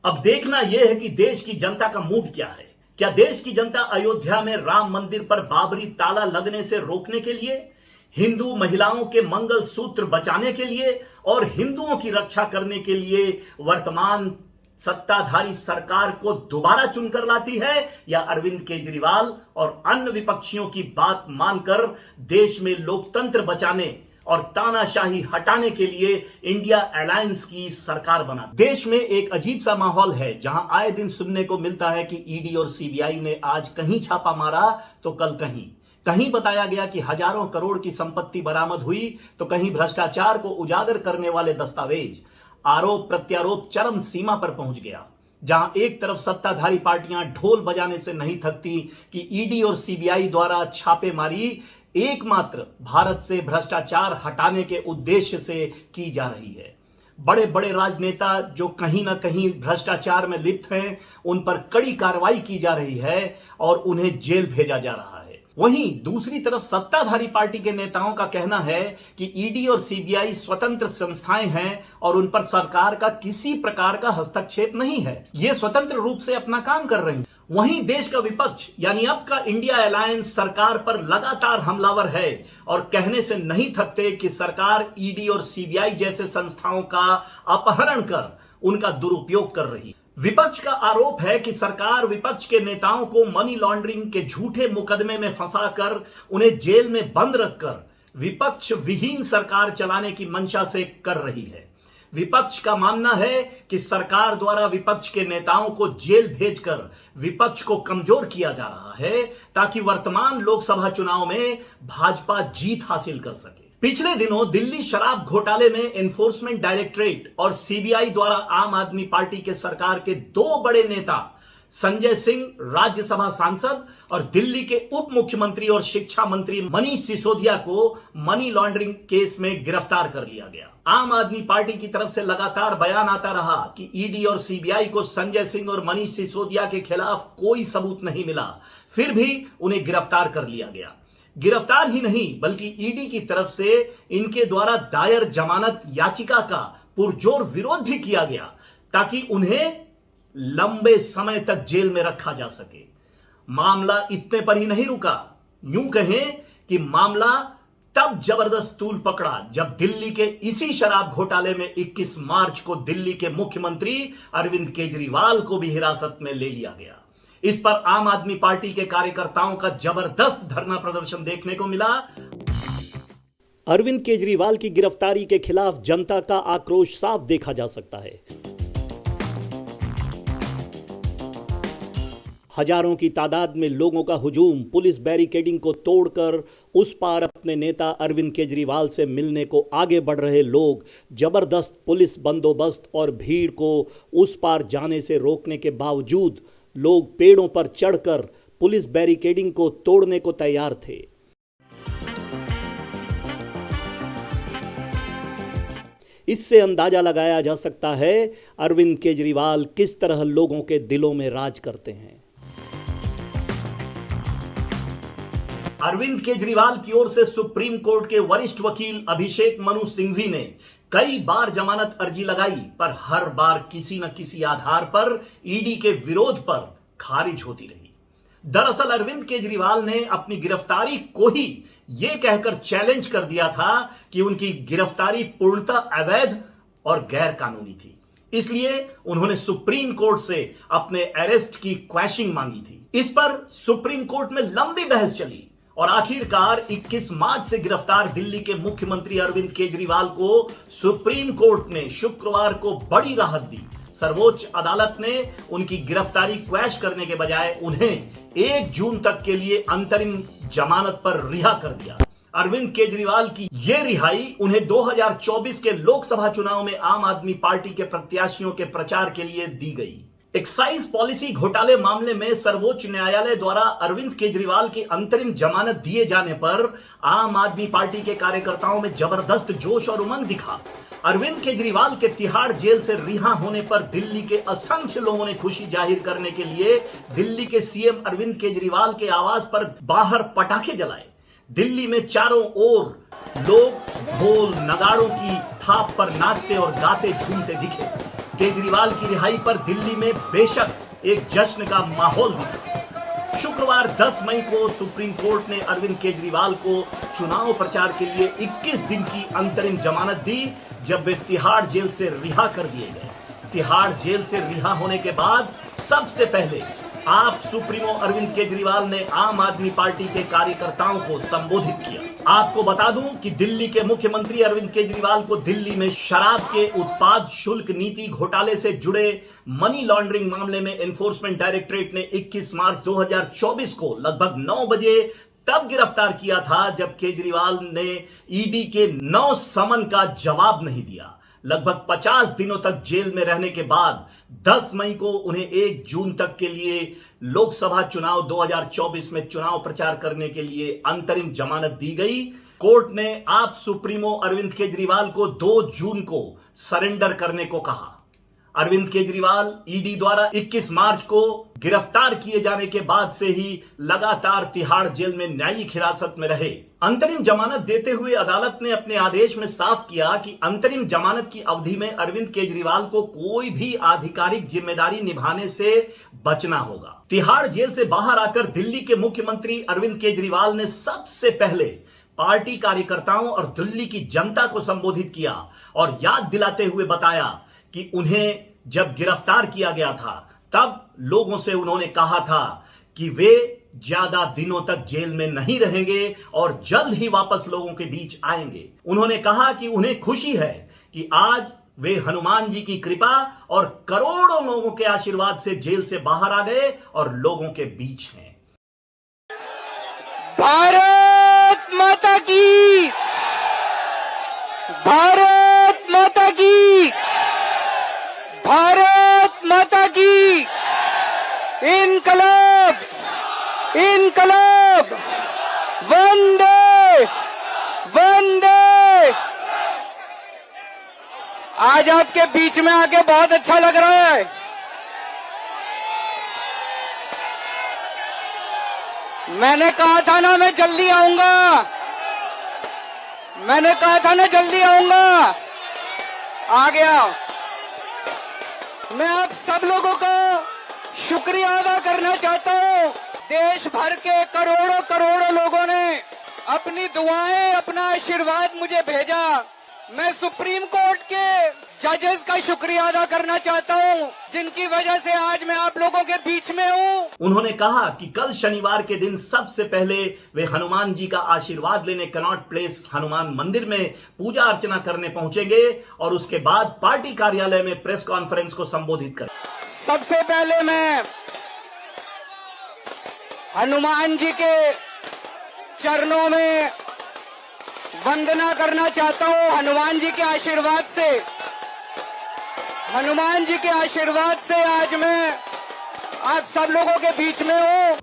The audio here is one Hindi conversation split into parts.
अब देखना यह है कि देश की जनता का मूड क्या है। क्या देश की जनता अयोध्या में राम मंदिर पर बाबरी ताला लगने से रोकने के लिए, हिंदू महिलाओं के मंगल सूत्र बचाने के लिए और हिंदुओं की रक्षा करने के लिए वर्तमान सत्ताधारी सरकार को दोबारा चुनकर लाती है, या अरविंद केजरीवाल और अन्य विपक्षियों की बात मानकर देश में लोकतंत्र बचाने और तानाशाही हटाने के लिए इंडिया अलायंस की सरकार बना। देश में एक अजीब सा माहौल है जहां आए दिन सुनने को मिलता है कि ईडी और सीबीआई ने आज कहीं छापा मारा तो कल कहीं बताया गया कि हजारों करोड़ की संपत्ति बरामद हुई, तो कहीं भ्रष्टाचार को उजागर करने वाले दस्तावेज। आरोप प्रत्यारोप चरम सीमा पर पहुंच गया, जहां एक तरफ सत्ताधारी पार्टियां ढोल बजाने से नहीं थकती कि ईडी और सीबीआई द्वारा छापेमारी एकमात्र भारत से भ्रष्टाचार हटाने के उद्देश्य से की जा रही है। बड़े बड़े राजनेता जो कहीं ना कहीं भ्रष्टाचार में लिप्त हैं, उन पर कड़ी कार्रवाई की जा रही है और उन्हें जेल भेजा जा रहा है। वहीं दूसरी तरफ सत्ताधारी पार्टी के नेताओं का कहना है कि ईडी और सीबीआई स्वतंत्र संस्थाएं हैं और उन पर सरकार का किसी प्रकार का हस्तक्षेप नहीं है, ये स्वतंत्र रूप से अपना काम कर रही हैं। वहीं देश का विपक्ष यानी अब का इंडिया अलायंस सरकार पर लगातार हमलावर है और कहने से नहीं थकते कि सरकार ईडी और सीबीआई जैसे संस्थाओं का अपहरण कर उनका दुरुपयोग कर रही है। विपक्ष का आरोप है कि सरकार विपक्ष के नेताओं को मनी लॉन्ड्रिंग के झूठे मुकदमे में फंसाकर उन्हें जेल में बंद रखकर विपक्ष विहीन सरकार चलाने की मंशा से कर रही है। विपक्ष का मानना है कि सरकार द्वारा विपक्ष के नेताओं को जेल भेजकर विपक्ष को कमजोर किया जा रहा है, ताकि वर्तमान लोकसभा चुनाव में भाजपा जीत हासिल कर सके। पिछले दिनों दिल्ली शराब घोटाले में एनफोर्समेंट डायरेक्टरेट और सीबीआई द्वारा आम आदमी पार्टी के सरकार के दो बड़े नेता संजय सिंह, राज्यसभा सांसद, और दिल्ली के उप मुख्यमंत्री और शिक्षा मंत्री मनीष सिसोदिया को मनी लॉन्ड्रिंग केस में गिरफ्तार कर लिया गया। आम आदमी पार्टी की तरफ से लगातार बयान आता रहा कि ईडी और सीबीआई को संजय सिंह और मनीष सिसोदिया के खिलाफ कोई सबूत नहीं मिला, फिर भी उन्हें गिरफ्तार कर लिया गया। गिरफ्तार ही नहीं बल्कि ईडी की तरफ से इनके द्वारा दायर जमानत याचिका का पुरजोर विरोध भी किया गया, ताकि उन्हें लंबे समय तक जेल में रखा जा सके। मामला इतने पर ही नहीं रुका। यूं कहें कि मामला तब जबरदस्त तूल पकड़ा जब दिल्ली के इसी शराब घोटाले में 21 मार्च को दिल्ली के मुख्यमंत्री अरविंद केजरीवाल को भी हिरासत में ले लिया गया। इस पर आम आदमी पार्टी के कार्यकर्ताओं का जबरदस्त धरना प्रदर्शन देखने को मिला। अरविंद केजरीवाल की गिरफ्तारी के खिलाफ जनता का आक्रोश साफ देखा जा सकता है। हजारों की तादाद में लोगों का हुजूम पुलिस बैरिकेडिंग को तोड़कर उस पार अपने नेता अरविंद केजरीवाल से मिलने को आगे बढ़ रहे लोग जबरदस्त पुलिस बंदोबस्त और भीड़ को उस पार जाने से रोकने के बावजूद लोग पेड़ों पर चढ़कर पुलिस बैरिकेडिंग को तोड़ने को तैयार थे। इससे अंदाजा लगाया जा सकता है अरविंद केजरीवाल किस तरह लोगों के दिलों में राज करते हैं। अरविंद केजरीवाल की ओर से सुप्रीम कोर्ट के वरिष्ठ वकील अभिषेक मनु सिंघवी ने कई बार जमानत अर्जी लगाई, पर हर बार किसी न किसी आधार पर ईडी के विरोध पर खारिज होती रही। दरअसल अरविंद केजरीवाल ने अपनी गिरफ्तारी को ही यह कहकर चैलेंज कर दिया था कि उनकी गिरफ्तारी पूर्णतः अवैध और गैर कानूनी थी। इसलिए उन्होंने सुप्रीम कोर्ट से अपने अरेस्ट की क्वैशिंग मांगी थी। इस पर सुप्रीम कोर्ट में लंबी बहस चली और आखिरकार 21 मार्च से गिरफ्तार दिल्ली के मुख्यमंत्री अरविंद केजरीवाल को सुप्रीम कोर्ट ने शुक्रवार को बड़ी राहत दी। सर्वोच्च अदालत ने उनकी गिरफ्तारी क्वैश करने के बजाय उन्हें 1 जून तक के लिए अंतरिम जमानत पर रिहा कर दिया। अरविंद केजरीवाल की यह रिहाई उन्हें 2024 के लोकसभा चुनाव में आम आदमी पार्टी के प्रत्याशियों के प्रचार के लिए दी गई। एक्साइज पॉलिसी घोटाले मामले में सर्वोच्च न्यायालय द्वारा अरविंद केजरीवाल की अंतरिम जमानत दिए जाने पर आम आदमी पार्टी के कार्यकर्ताओं में जबरदस्त जोश और उमंग दिखा। अरविंद केजरीवाल के तिहाड़ जेल से रिहा होने पर दिल्ली के असंख्य लोगों ने खुशी जाहिर करने के लिए दिल्ली के सीएम अरविंद केजरीवाल के आवास पर बाहर पटाखे जलाए। दिल्ली में चारों ओर लोग ढोल नगाड़ों की थाप पर नाचते और गाते झूमते दिखे। केजरीवाल की रिहाई पर दिल्ली में बेशक एक जश्न का माहौल दिखा। शुक्रवार 10 मई को सुप्रीम कोर्ट ने अरविंद केजरीवाल को चुनाव प्रचार के लिए 21 दिन की अंतरिम जमानत दी, जब वे तिहाड़ जेल से रिहा कर दिए गए। तिहाड़ जेल से रिहा होने के बाद सबसे पहले आप सुप्रीमो अरविंद केजरीवाल ने आम आदमी पार्टी के कार्यकर्ताओं को संबोधित किया। आपको बता दूं कि दिल्ली के मुख्यमंत्री अरविंद केजरीवाल को दिल्ली में शराब के उत्पाद शुल्क नीति घोटाले से जुड़े मनी लॉन्ड्रिंग मामले में एनफोर्समेंट डायरेक्टरेट ने 21 मार्च 2024 को लगभग 9 बजे तब गिरफ्तार किया था जब केजरीवाल ने ईडी के 9 समन का जवाब नहीं दिया। लगभग 50 दिनों तक जेल में रहने के बाद 10 मई को उन्हें 1 जून तक के लिए लोकसभा चुनाव 2024 में चुनाव प्रचार करने के लिए अंतरिम जमानत दी गई। कोर्ट ने आप सुप्रीमो अरविंद केजरीवाल को 2 जून को सरेंडर करने को कहा। अरविंद केजरीवाल ईडी द्वारा 21 मार्च को गिरफ्तार किए जाने के बाद से ही लगातार तिहाड़ जेल में न्यायिक हिरासत में रहे। अंतरिम जमानत देते हुए अदालत ने अपने आदेश में साफ किया कि अंतरिम जमानत की अवधि में अरविंद केजरीवाल को कोई भी आधिकारिक जिम्मेदारी निभाने से बचना होगा। तिहाड़ जेल से बाहर आकर दिल्ली के मुख्यमंत्री अरविंद केजरीवाल ने सबसे पहले पार्टी कार्यकर्ताओं और दिल्ली की जनता को संबोधित किया और याद दिलाते हुए बताया कि उन्हें जब गिरफ्तार किया गया था तब लोगों से उन्होंने कहा था कि वे ज्यादा दिनों तक जेल में नहीं रहेंगे और जल्द ही वापस लोगों के बीच आएंगे। उन्होंने कहा कि उन्हें खुशी है कि आज वे हनुमान जी की कृपा और करोड़ों लोगों के आशीर्वाद से जेल से बाहर आ गए और लोगों के बीच हैं। भारत माता की, भारत माता की, भारत माता की। इनकलाब, इनकलाब, वंदे वंदे। आज आपके बीच में आके बहुत अच्छा लग रहा है। मैंने कहा था ना मैं जल्दी आऊंगा, मैंने कहा था ना जल्दी आऊंगा, आ गया। मैं आप सब लोगों का शुक्रिया अदा करना चाहता हूं। देश भर के करोड़ों करोड़ों लोगों ने अपनी दुआएं, अपना आशीर्वाद मुझे भेजा। मैं सुप्रीम कोर्ट के जजेस का शुक्रिया अदा करना चाहता हूं, जिनकी वजह से आज मैं आप लोगों के बीच में हूं। उन्होंने कहा कि कल शनिवार के दिन सबसे पहले वे हनुमान जी का आशीर्वाद लेने कनॉट प्लेस हनुमान मंदिर में पूजा अर्चना करने पहुंचेंगे और उसके बाद पार्टी कार्यालय में प्रेस कॉन्फ्रेंस को संबोधित करेंगे। सबसे पहले मैं हनुमान जी के चरणों में वंदना करना चाहता हूं। हनुमान जी के आशीर्वाद से, हनुमान जी के आशीर्वाद से आज मैं आप सब लोगों के बीच में हूं।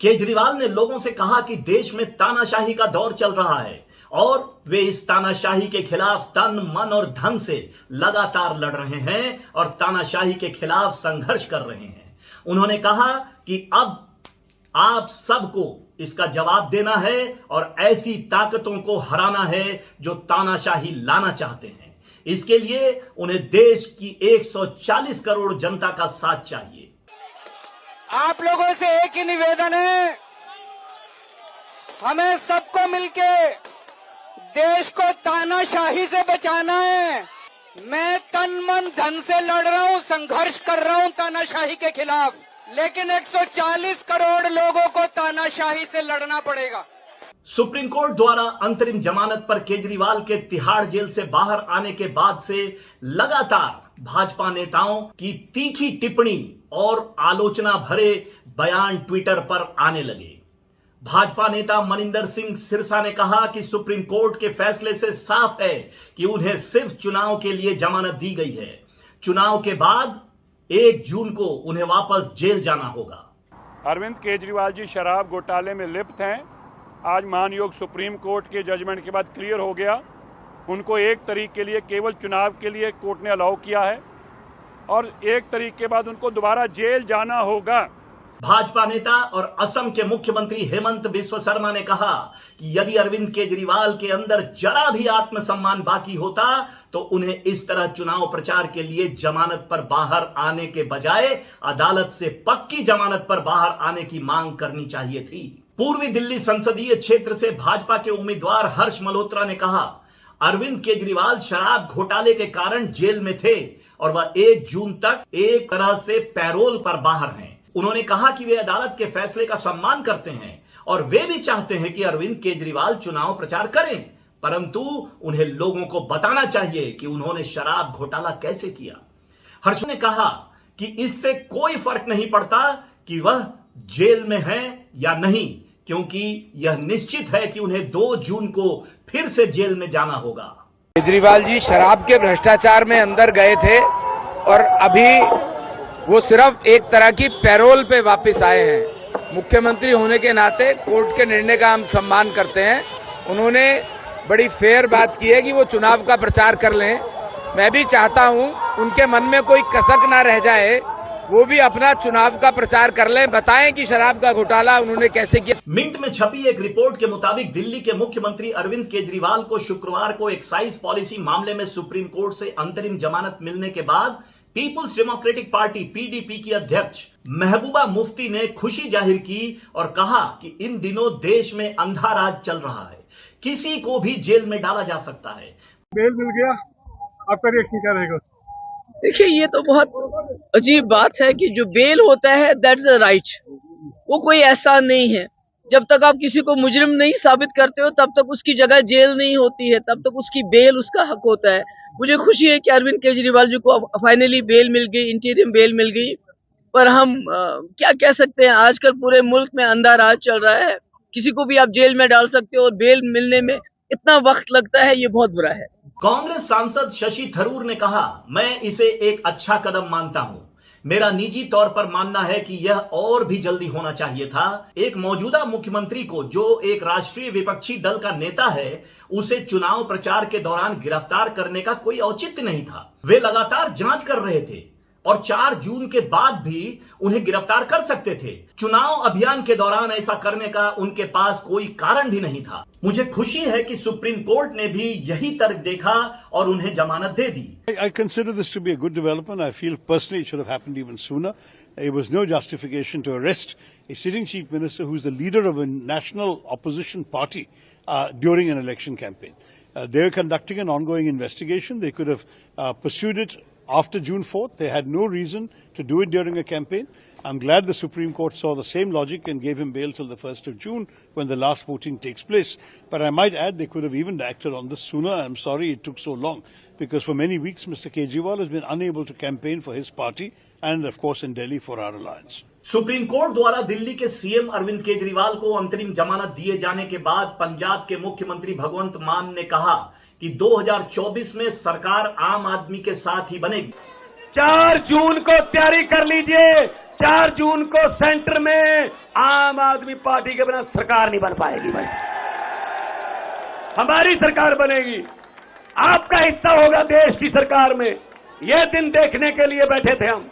केजरीवाल ने लोगों से कहा कि देश में तानाशाही का दौर चल रहा है और वे इस तानाशाही के खिलाफ तन, मन और धन से लगातार लड़ रहे हैं और तानाशाही के खिलाफ संघर्ष कर रहे हैं। उन्होंने कहा कि अब आप सबको इसका जवाब देना है और ऐसी ताकतों को हराना है जो तानाशाही लाना चाहते हैं। इसके लिए उन्हें देश की 140 करोड़ जनता का साथ चाहिए। आप लोगों से एक ही निवेदन है, हमें सबको मिलके देश को तानाशाही से बचाना है। मैं तन मन धन से लड़ रहा हूं, संघर्ष कर रहा हूं तानाशाही के खिलाफ, लेकिन 140 करोड़ लोगों को तानाशाही से लड़ना पड़ेगा। सुप्रीम कोर्ट द्वारा अंतरिम जमानत पर केजरीवाल के तिहाड़ जेल से बाहर आने के बाद से लगातार भाजपा नेताओं की तीखी टिप्पणी और आलोचना भरे बयान ट्विटर पर आने लगे। भाजपा नेता मनिंदर सिंह सिरसा ने कहा कि सुप्रीम कोर्ट के फैसले से साफ है कि उन्हें सिर्फ चुनाव के लिए जमानत दी गई है। चुनाव के बाद 1 जून को उन्हें वापस जेल जाना होगा। अरविंद केजरीवाल जी शराब घोटाले में लिप्त हैं। आज मानयोग सुप्रीम कोर्ट के जजमेंट के बाद क्लियर हो गया। उनको 1 तारीख के लिए केवल चुनाव के लिए कोर्ट ने अलाउ किया है और 1 तारीख के बाद उनको दोबारा जेल जाना होगा। भाजपा नेता और असम के मुख्यमंत्री हेमंत बिस्व शर्मा ने कहा कि यदि अरविंद केजरीवाल के अंदर जरा भी आत्मसम्मान बाकी होता तो उन्हें इस तरह चुनाव प्रचार के लिए जमानत पर बाहर आने के बजाय अदालत से पक्की जमानत पर बाहर आने की मांग करनी चाहिए थी। पूर्वी दिल्ली संसदीय क्षेत्र से भाजपा के उम्मीदवार हर्ष मल्होत्रा ने कहा, अरविंद केजरीवाल शराब घोटाले के कारण जेल में थे और वह 1 जून तक एक तरह से पैरोल पर बाहर हैं। उन्होंने कहा कि वे अदालत के फैसले का सम्मान करते हैं और वे भी चाहते हैं कि अरविंद केजरीवाल चुनाव प्रचार करें, परंतु उन्हें लोगों को बताना चाहिए कि उन्होंने शराब घोटाला कैसे किया। हर्ष ने कहा कि इससे कोई फर्क नहीं पड़ता कि वह जेल में है या नहीं, क्योंकि यह निश्चित है कि उन्हें 2 जून को फिर से जेल में जाना होगा। केजरीवाल जी शराब के भ्रष्टाचार में अंदर गए थे और अभी वो सिर्फ एक तरह की पैरोल पे वापस आए हैं। मुख्यमंत्री होने के नाते कोर्ट के निर्णय का हम सम्मान करते हैं। उन्होंने बड़ी फेयर बात की है कि वो चुनाव का प्रचार कर लें। मैं भी चाहता हूं उनके मन में कोई कसक ना रह जाए, वो भी अपना चुनाव का प्रचार कर लें, बताएं कि शराब का घोटाला उन्होंने कैसे किया। मिंट में छपी एक रिपोर्ट के मुताबिक दिल्ली के मुख्यमंत्री अरविंद केजरीवाल को शुक्रवार को एक्साइज पॉलिसी मामले में सुप्रीम कोर्ट से अंतरिम जमानत मिलने के बाद पीपुल्स डेमोक्रेटिक पार्टी पीडीपी की अध्यक्ष महबूबा मुफ्ती ने खुशी जाहिर की और कहा कि इन दिनों देश में अंधा राज चल रहा है, किसी को भी जेल में डाला जा सकता है। बेल मिल गया, आपका रिएक्शन क्या रहेगा? देखिए, ये तो बहुत अजीब बात है कि जो बेल होता है दैट्स द राइट, वो कोई ऐसा नहीं है। जब तक आप किसी को मुजरिम नहीं साबित करते हो तब तक उसकी जगह जेल नहीं होती है, तब तक उसकी बेल उसका हक होता है। मुझे खुशी है कि अरविंद केजरीवाल जी को फाइनली बेल मिल गई, इंटीरियम बेल मिल गई। पर हम क्या कह सकते हैं, आजकल पूरे मुल्क में अंधा राज चल रहा है, किसी को भी आप जेल में डाल सकते हो और बेल मिलने में इतना वक्त लगता है, ये बहुत बुरा है। कांग्रेस सांसद शशि थरूर ने कहा, मैं इसे एक अच्छा कदम मानता हूं। मेरा निजी तौर पर मानना है कि यह और भी जल्दी होना चाहिए था। एक मौजूदा मुख्यमंत्री को, जो एक राष्ट्रीय विपक्षी दल का नेता है, उसे चुनाव प्रचार के दौरान गिरफ्तार करने का कोई औचित्य नहीं था। वे लगातार जांच कर रहे थे और 4 जून के बाद भी उन्हें गिरफ्तार कर सकते थे। चुनाव अभियान के दौरान ऐसा करने का उनके पास कोई कारण भी नहीं था। मुझे खुशी है कि सुप्रीम कोर्ट ने भी यही तर्क देखा और उन्हें जमानत दे दी। I consider this to be a good development. I feel personally it should have happened even sooner. It was no justification to arrest a sitting chief minister who is the leader of a national opposition party during an election campaign. They were conducting an ongoing investigation. They could have pursued it after June 4th. They had no reason to do it during a campaign. I'm glad the Supreme Court saw the same logic and gave him bail till the 1st of June when the last voting takes place. But I might add they could have even acted on this sooner. I'm sorry it took so long because for many weeks Mr. Kejriwal has been unable to campaign for his party and of course in Delhi for our alliance. Supreme court द्वारा दिल्ली के सीएम अरविंद केजरीवाल को अंतरिम जमानत दिए जाने के बाद पंजाब के मुख्यमंत्री भगवंत मान ने कहा कि 2024 में सरकार आम आदमी के साथ ही बनेगी। 4 जून को तैयारी कर लीजिए। 4 जून को सेंटर में आम आदमी पार्टी के बिना सरकार नहीं बन पाएगी भाई, हमारी सरकार बनेगी। आपका हिस्सा होगा देश की सरकार में। यह दिन देखने के लिए बैठे थे हम।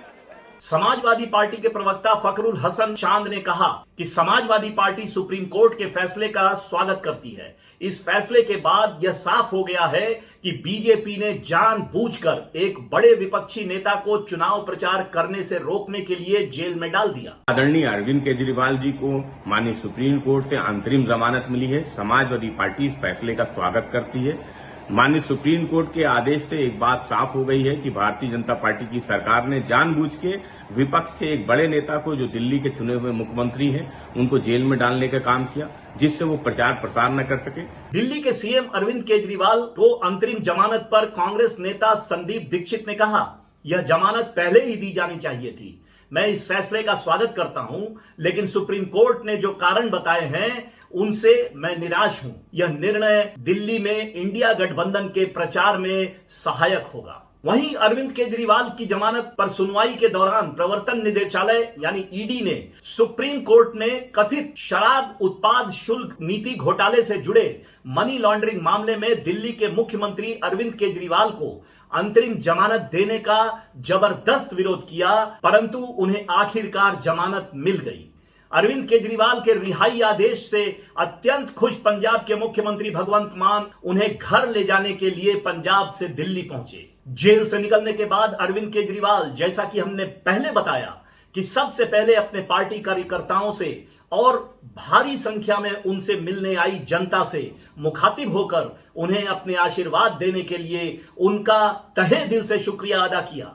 समाजवादी पार्टी के प्रवक्ता फखरुल हसन चांद ने कहा कि समाजवादी पार्टी सुप्रीम कोर्ट के फैसले का स्वागत करती है। इस फैसले के बाद यह साफ हो गया है कि बीजेपी ने जानबूझकर एक बड़े विपक्षी नेता को चुनाव प्रचार करने से रोकने के लिए जेल में डाल दिया। आदरणीय अरविंद केजरीवाल जी को माननीय सुप्रीम कोर्ट से अंतरिम जमानत मिली है। समाजवादी पार्टी इस फैसले का स्वागत करती है। माननीय सुप्रीम कोर्ट के आदेश से एक बात साफ हो गई है कि भारतीय जनता पार्टी की सरकार ने जानबूझ के विपक्ष के एक बड़े नेता को, जो दिल्ली के चुने हुए मुख्यमंत्री हैं, उनको जेल में डालने का काम किया, जिससे वो प्रचार प्रसार न कर सके। दिल्ली के सीएम अरविंद केजरीवाल को अंतरिम जमानत पर कांग्रेस नेता संदीप दीक्षित ने कहा, यह जमानत पहले ही दी जानी चाहिए थी। मैं इस फैसले का स्वागत करता हूं, लेकिन सुप्रीम कोर्ट ने जो कारण बताए हैं उनसे मैं निराश हूं। यह निर्णय दिल्ली में इंडिया गठबंधन के प्रचार में सहायक होगा। वहीं अरविंद केजरीवाल की जमानत पर सुनवाई के दौरान प्रवर्तन निदेशालय यानी ईडी ने सुप्रीम कोर्ट ने कथित शराब उत्पाद शुल्क नीति घोटाले से जुड़े मनी लॉन्ड्रिंग मामले में दिल्ली के मुख्यमंत्री अरविंद केजरीवाल को अंतरिम जमानत देने का जबरदस्त विरोध किया, परंतु उन्हें आखिरकार जमानत मिल गई। अरविंद केजरीवाल के रिहाई आदेश से अत्यंत खुश पंजाब के मुख्यमंत्री भगवंत मान उन्हें घर ले जाने के लिए पंजाब से दिल्ली पहुंचे। जेल से निकलने के बाद अरविंद केजरीवाल, जैसा कि हमने पहले बताया, कि सबसे पहले अपने पार्टी कार्यकर्ताओं से और भारी संख्या में उनसे मिलने आई जनता से मुखातिब होकर उन्हें अपने आशीर्वाद देने के लिए उनका तहे दिल से शुक्रिया अदा किया।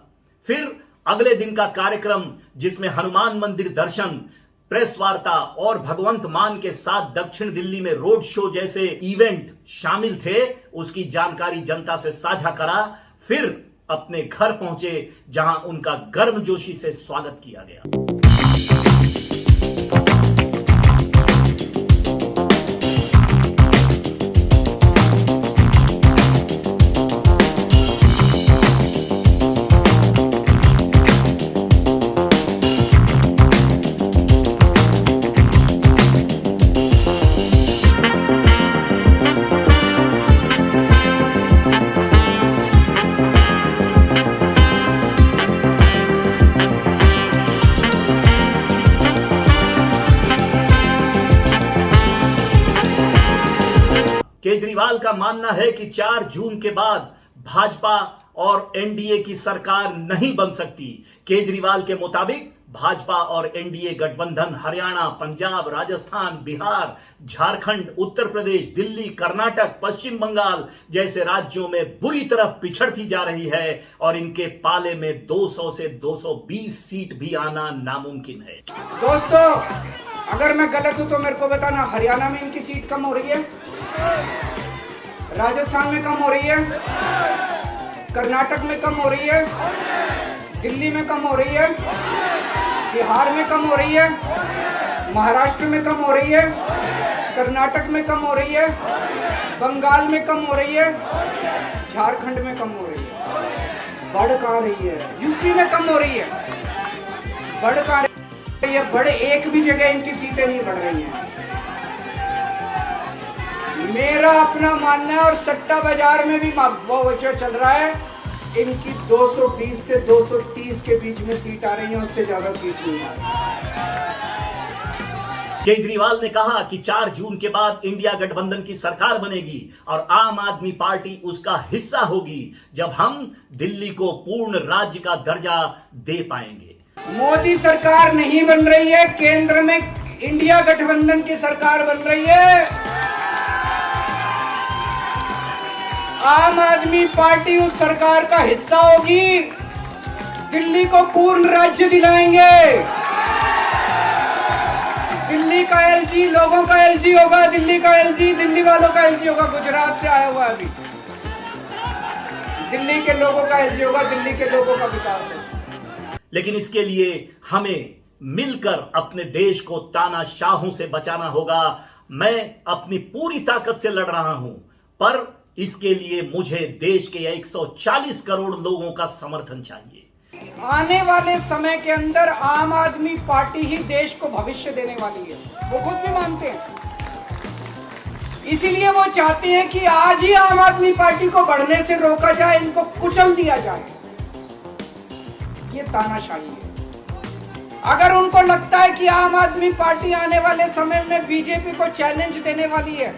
फिर अगले दिन का कार्यक्रम, जिसमें हनुमान मंदिर दर्शन, प्रेस वार्ता और भगवंत मान के साथ दक्षिण दिल्ली में रोड शो जैसे इवेंट शामिल थे, उसकी जानकारी जनता से साझा करा। फिर अपने घर पहुंचे, जहां उनका गर्मजोशी से स्वागत किया गया। केजरीवाल का मानना है कि 4 जून के बाद भाजपा और एनडीए की सरकार नहीं बन सकती। केजरीवाल के मुताबिक भाजपा और एनडीए गठबंधन हरियाणा, पंजाब, राजस्थान, बिहार, झारखंड, उत्तर प्रदेश, दिल्ली, कर्नाटक, पश्चिम बंगाल जैसे राज्यों में बुरी तरह पिछड़ती जा रही है और इनके पाले में 200 से 220 सीट भी आना नामुमकिन है। दोस्तों, अगर मैं गलत हूं तो मेरे को बताना। हरियाणा में इनकी सीट कम हो रही है, राजस्थान में कम हो रही है, कर्नाटक में कम हो रही है, दिल्ली में कम हो रही है, बिहार में कम हो रही है, महाराष्ट्र में कम हो रही है, कर्नाटक में कम हो रही है, बंगाल में कम हो रही है, झारखंड में कम हो रही है। बढ़ कहां रही है? यूपी में कम हो रही है। बढ़ कहां रही है? बड़े एक भी जगह इनकी सीटें नहीं बढ़ रही हैं। मेरा अपना मानना है, और सट्टा बाजार में भी वो चल रहा है, इनकी 220 से 230 के बीच में सीट आ रही है, उससे ज्यादा सीट नहीं आ रही। केजरीवाल ने कहा कि 4 जून के बाद इंडिया गठबंधन की सरकार बनेगी और आम आदमी पार्टी उसका हिस्सा होगी, जब हम दिल्ली को पूर्ण राज्य का दर्जा दे पाएंगे। मोदी सरकार नहीं बन रही है, केंद्र में इंडिया गठबंधन की सरकार बन रही है। आम आदमी पार्टी उस सरकार का हिस्सा होगी। दिल्ली को पूर्ण राज्य दिलाएंगे। दिल्ली का एलजी लोगों का एलजी होगा, दिल्ली का एलजी दिल्ली वालों का एलजी होगा। गुजरात से आया हुआ अभी, दिल्ली के लोगों का एलजी होगा, दिल्ली के लोगों का विकास होगा। लेकिन इसके लिए हमें मिलकर अपने देश को तानाशाहों से बचाना होगा। मैं अपनी पूरी ताकत से लड़ रहा हूं, पर इसके लिए मुझे देश के 140 करोड़ लोगों का समर्थन चाहिए। आने वाले समय के अंदर आम आदमी पार्टी ही देश को भविष्य देने वाली है, वो खुद भी मानते हैं। इसीलिए वो चाहते हैं कि आज ही आम आदमी पार्टी को बढ़ने से रोका जाए, इनको कुचल दिया जाए। ये तानाशाही है। अगर उनको लगता है कि आम आदमी पार्टी आने वाले समय में बीजेपी को चैलेंज देने वाली है,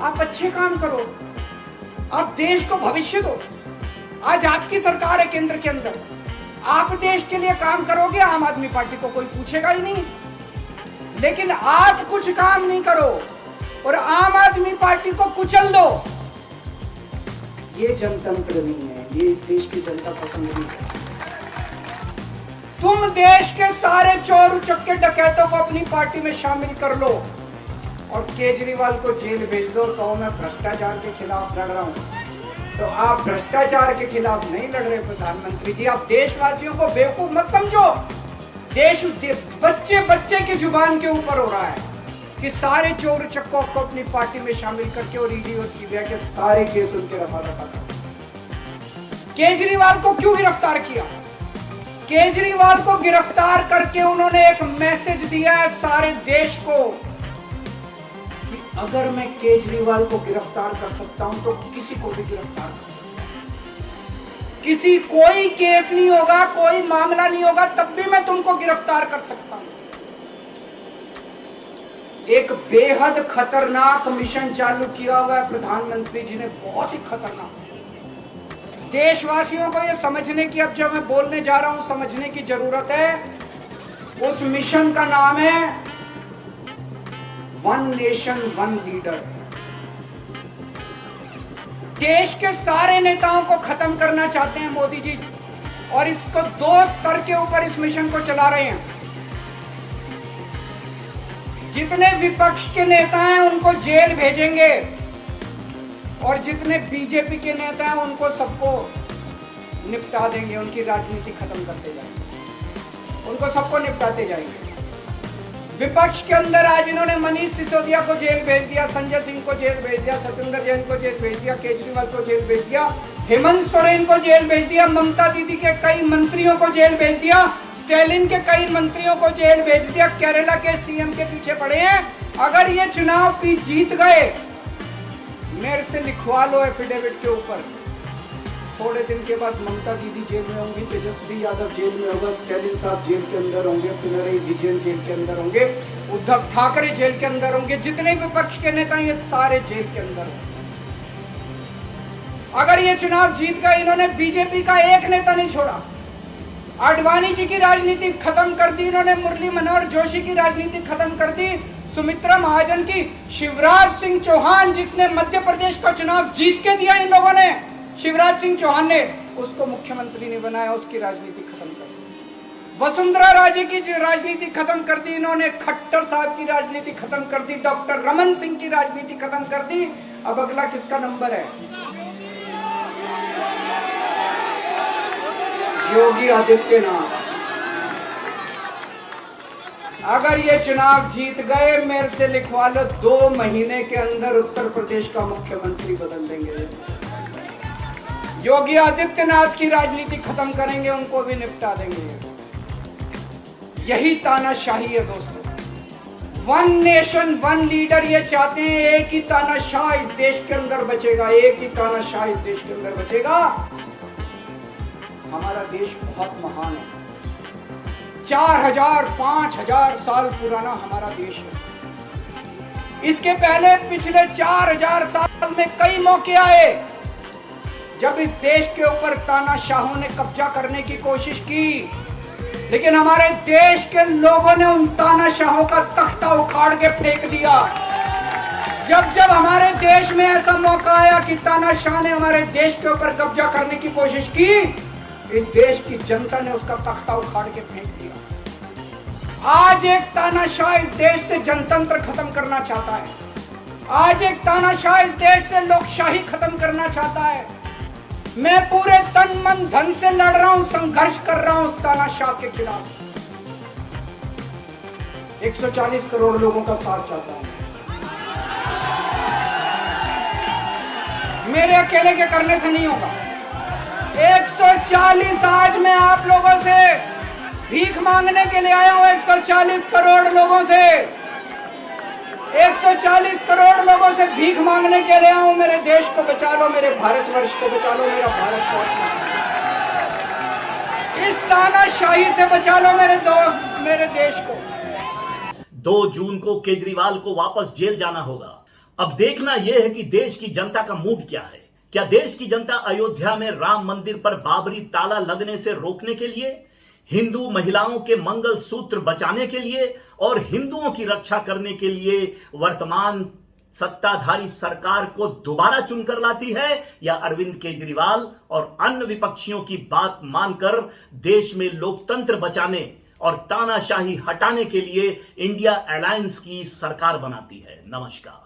आप अच्छे काम करो, आप देश को भविष्य दो। आज आपकी सरकार है केंद्र के अंदर, आप देश के लिए काम करोगे, आम आदमी पार्टी को कोई पूछेगा ही नहीं। लेकिन आप कुछ काम नहीं करो और आम आदमी पार्टी को कुचल दो, ये जनतंत्र नहीं है, ये इस देश की जनता पसंद नहीं है। तुम देश के सारे चोर उचक्के डकैतों को अपनी पार्टी में शामिल कर लो और केजरीवाल को जेल भेज दो। तो मैं भ्रष्टाचार के खिलाफ लड़ रहा हूं, तो आप भ्रष्टाचार के खिलाफ नहीं लड़ रहे प्रधानमंत्री जी। आप देशवासियों को बेवकूफ मत समझो। देश बच्चे बच्चे की जुबान के ऊपर हो रहा है कि सारे चोर चक्कों को अपनी पार्टी में शामिल करके और ईडी और सीबीआई के सारे केस उनके रफा दफा कर। केजरीवाल को क्यों गिरफ्तार किया? केजरीवाल को गिरफ्तार करके उन्होंने एक मैसेज दिया है सारे देश को कि अगर मैं केजरीवाल को गिरफ्तार कर सकता हूं तो किसी को भी गिरफ्तार कर सकता हूं। किसी कोई केस नहीं होगा, कोई मामला नहीं होगा, तब भी मैं तुमको गिरफ्तार कर सकता हूं। एक बेहद खतरनाक मिशन चालू किया हुआ है प्रधानमंत्री जी ने, बहुत ही खतरनाक। देशवासियों को यह समझने की, अब जब मैं बोलने जा रहा हूं, समझने की जरूरत है। उस मिशन का नाम है वन नेशन वन लीडर। देश के सारे नेताओं को खत्म करना चाहते हैं मोदी जी, और इसको 2 स्तर के ऊपर इस मिशन को चला रहे हैं। जितने विपक्ष के नेता हैं उनको जेल भेजेंगे, और जितने बीजेपी के नेता हैं उनको सबको निपटा देंगे, उनकी राजनीति खत्म करते जाएंगे, उनको सबको निपटाते जाएंगे। विपक्ष के अंदर आज इन्होंने मनीष सिसोदिया को जेल भेज दिया, संजय सिंह को जेल भेज दिया, सत्येंद्र जैन को जेल भेज दिया, केजरीवाल को जेल भेज दिया, हेमंत सोरेन को जेल भेज दिया, ममता दीदी के कई मंत्रियों को जेल भेज दिया, स्टालिन के कई मंत्रियों को जेल भेज दिया, केरला के सीएम के पीछे पड़े हैं। अगर ये चुनाव जीत गए, मेरे से लिखवा लो एफिडेविट के ऊपर, थोड़े दिन के बाद ममता दीदी जेल में होंगी, तेजस्वी यादव जेल में होगा, स्टालिन साहब जेल के अंदर होंगे, पिनराई विजयन जेल के अंदर होंगे, उद्धव ठाकरे जेल के अंदर होंगे, जितने विपक्ष के नेता ये सारे जेल के अंदर होंगे। अगर ये चुनाव जीत गए, इन्होंने बीजेपी का एक नेता नहीं छोड़ा, आडवाणी जी की राजनीति खत्म कर दी इन्होंने, मुरली मनोहर जोशी की राजनीति खत्म कर दी, सुमित्रा महाजन की, शिवराज सिंह चौहान जिसने मध्य प्रदेश का चुनाव जीत के दिया इन लोगों ने, शिवराज सिंह चौहान ने उसको मुख्यमंत्री नहीं बनाया, उसकी राजनीति खत्म कर दी। वसुंधरा राजे की राजनीति खत्म कर दी इन्होंने, खट्टर साहब की राजनीति खत्म कर दी, डॉक्टर रमन सिंह की राजनीति खत्म कर दी। अब अगला किसका नंबर है? योगी आदित्यनाथ। अगर ये चुनाव जीत गए, मेरे से लिखवा लो, 2 महीने के अंदर उत्तर प्रदेश का मुख्यमंत्री बदल देंगे। योगी आदित्यनाथ की राजनीति खत्म करेंगे, उनको भी निपटा देंगे। यही तानाशाही है दोस्तों। वन नेशन वन लीडर ये चाहते हैं, एक ही तानाशाह इस देश के अंदर बचेगा, एक ही तानाशाह इस देश के अंदर बचेगा। हमारा देश बहुत महान है, 4000 5000 साल पुराना हमारा देश है। इसके पहले पिछले 4000 साल में कई मौके आए जब इस देश के ऊपर तानाशाहों ने कब्जा करने की कोशिश की, लेकिन हमारे देश के लोगों ने उन तानाशाहों का तख्ता उखाड़ के फेंक दिया। जब जब हमारे देश में ऐसा मौका आया कि तानाशाह ने हमारे देश के ऊपर कब्जा करने की कोशिश की, इस देश की जनता ने उसका तख्ता उखाड़ के फेंक दिया। आज एक तानाशाह इस देश से जनतंत्र खत्म करना चाहता है, आज एक तानाशाह इस देश से लोकशाही खत्म करना चाहता है। मैं पूरे तन मन धन से लड़ रहा हूं, संघर्ष कर रहा हूं उस तानाशाह के खिलाफ। 140 करोड़ लोगों का साथ चाहता हूं। मेरे अकेले के करने से नहीं होगा। 140 आज मैं आप लोगों से भीख मांगने के लिए आया हूं, 140 करोड़ लोगों से, 140 करोड़ लोगों से भीख मांगने के लिए आया हूं। मेरे देश को बचा लो, मेरे भारतवर्ष को बचा लो, मेरा भारत को, इस तानाशाही से बचा लो मेरे दोस्त, मेरे देश को। 2 जून को केजरीवाल को वापस जेल जाना होगा। अब देखना यह है कि देश की जनता का मूड क्या है। क्या देश की जनता अयोध्या में राम मंदिर पर बाबरी ताला लगने से रोकने के लिए, हिंदू महिलाओं के मंगल सूत्र बचाने के लिए और हिंदुओं की रक्षा करने के लिए वर्तमान सत्ताधारी सरकार को दोबारा चुनकर लाती है, या अरविंद केजरीवाल और अन्य विपक्षियों की बात मानकर देश में लोकतंत्र बचाने और तानाशाही हटाने के लिए इंडिया अलायंस की सरकार बनाती है? नमस्कार।